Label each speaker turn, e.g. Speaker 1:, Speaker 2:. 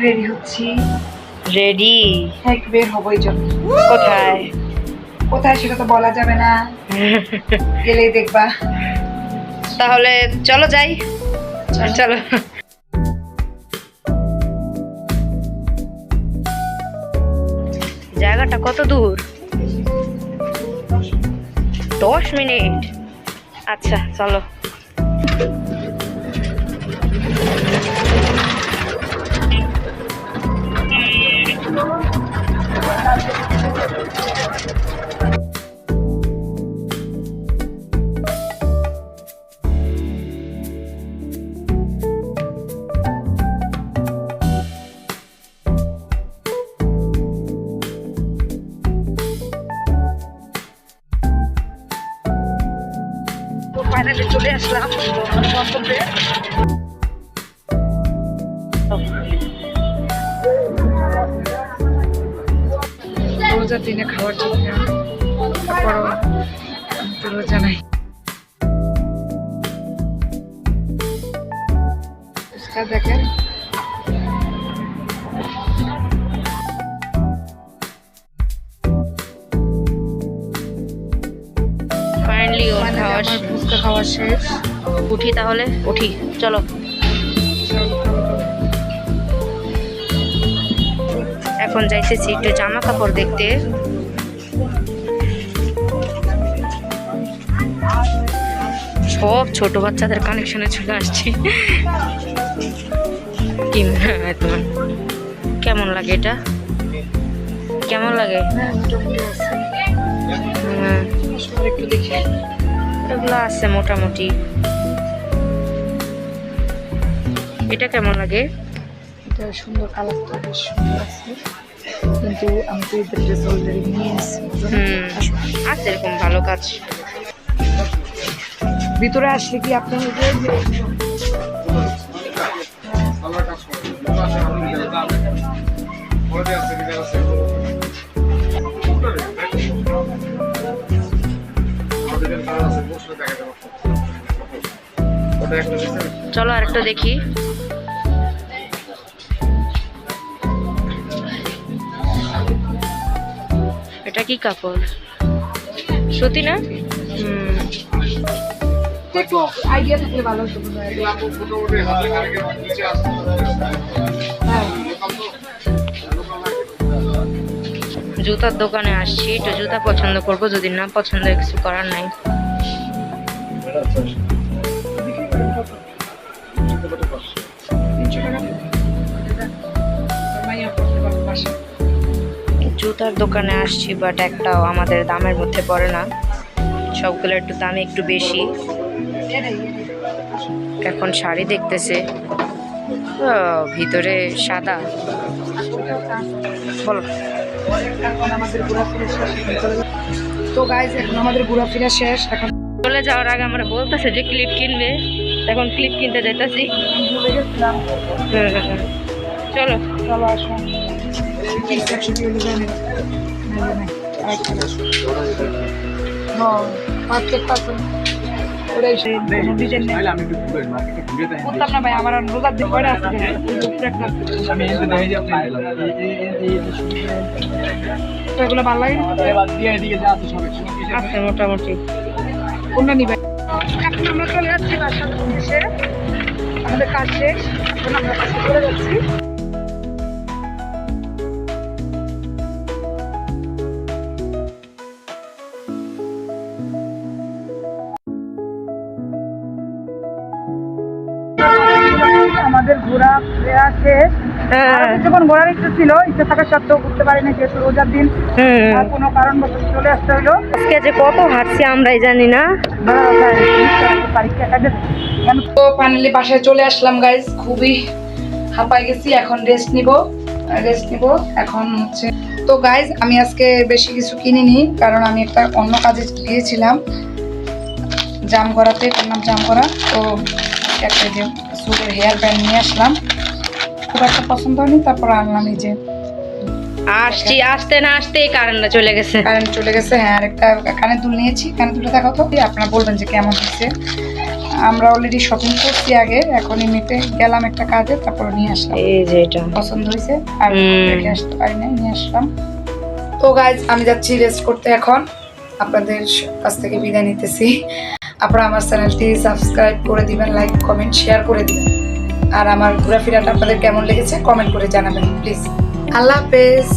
Speaker 1: Ready হচ্ছি।
Speaker 2: Ready?
Speaker 1: হ্যাঁ, একটু বের হবো এই জন্য।
Speaker 2: কোথায়?
Speaker 1: কোথায় সেটা তো বলা যাবে না, গেলেই দেখবা।
Speaker 2: তাহলে চলো যাই। চলো। জায়গাটা কত দূর? 10 মিনিট। আচ্ছা চলো। ফাইনালি চলে আসলাম গন্তব্যে।
Speaker 1: রোজার দিনে খাওয়ার জন্য তারপরও আমি তো রোজা নাই। দেখেন
Speaker 2: ফাইনালি ওর খাওয়া
Speaker 1: আমার ফুচকা খাওয়া শেষ।
Speaker 2: উঠি তাহলে, উঠি চলো। এখন যাইতেছি একটু জামা কাপড় দেখতে। সব ছোট বাচ্চাদের কানেকশনে চলে আসছি। কি মনে হয় তোমার? কেমন লাগে এটা? কেমন লাগে?
Speaker 1: একটু দেখি,
Speaker 2: এগুলো আছে মোটামুটি। এটা কেমন লাগে?
Speaker 1: এটা সুন্দর, কালারটা বেশ সুন্দর আছে, কিন্তু আমি তো এই ড্রেস অলরেডি নিয়ে এসেছি।
Speaker 2: আছে এরকম ভালো কাজ।
Speaker 1: ভিতরে আসলে কি আপনি
Speaker 2: চলো আরেকটা দেখি। এটা কি কাপড়? সুতি না?
Speaker 1: একটু আইডিয়া থাকলে ভালো হতো। হ্যাঁ,
Speaker 2: জুতার দোকানে আসছি, একটু জুতা পছন্দ করবো, যদি না পছন্দ কিছু করার নাই। জুতার দোকানে আসছি, বাট একটাও আমাদের দামের মধ্যে পড়ে না, সবগুলো একটু দামে একটু বেশি। এখন শাড়ি দেখতেছে, ভিতরে সাদা। বলো।
Speaker 1: তো গাইস, এখন আমাদের ঘোরাফেরা শেষ। এখন
Speaker 2: চলে যাওয়ার আগে আমরা বলতেছে যে ক্লিপ কিনবে, এখন ক্লিপ কিনতে যাইতেছি।
Speaker 1: ভুলে গেছিলাম।
Speaker 2: চলো
Speaker 1: চলো আসুন। বুঝতাম না ভাই, আমার রোজার দিন কয়টা আছে? এগুলো ভালো লাগে
Speaker 2: আছে মোটামুটি।
Speaker 1: কোনটা নিবে? এখন আমরা চলে যাচ্ছি বাসার উদ্দেশ্যে, আমাদের কাজ শেষ, এখন আমরা কাছে চলে যাচ্ছি। আমাদের ঘোরা ফেরা শেষ। যখন ঘোরার ইচ্ছে ছিল, ইচ্ছে থাকা সত্ত্বেও ঘুরতে পারিনি, যেহেতু রোজার দিন আর কোনো কারণবশত চলে আসতে হইলো।
Speaker 2: আজকে যে কত হাঁটছি আমরাই জানি না।
Speaker 1: তো ফাইনালি বাসায় চলে আসলাম গাইজ, খুবই হাঁপাই গেছি। এখন রেস্ট নিব এখন হচ্ছে। তো গাইজ, আমি আজকে বেশি কিছু কিনিনি, কারণ আমি একটা অন্য কাজে গিয়েছিলাম জামগড়াতে, নাম জামগড়া। তো একটা যে চুলের হেয়ার ব্যান্ড নিয়ে আসলাম, খুব একটা পছন্দ হয়নি, তারপর আনলাম। এই যে
Speaker 2: আসছি, আসতে না আসতেই কারেন্টটা চলে গেছে।
Speaker 1: হ্যাঁ, আর একটা কানের দুল নিয়েছি। কানের দুলটা দেখাও তো, আপনারা বলবেন যে কেমন হচ্ছে। আমরা অলরেডি শপিং করছি আগে, এখন এমনিতে গেলাম একটা কাজে, তারপর নিয়ে আসলাম।
Speaker 2: এই যে এটা
Speaker 1: পছন্দ হয়েছে আর রেখে আসতে পারি নাই, নিয়ে আসলাম। তো গাইজ আমি যাচ্ছি রেস্ট করতে এখন, আপনাদের কাছ থেকে বিদায় নিতেছি। আপনারা আমার চ্যানেলটি সাবস্ক্রাইব করে দিবেন, লাইক কমেন্ট শেয়ার করে দিবেন, আর আমার ঘোরাফেরাটা আপনাদের কেমন লেগেছে কমেন্ট করে জানাবেন প্লিজ। আল্লাহ হাফেজ।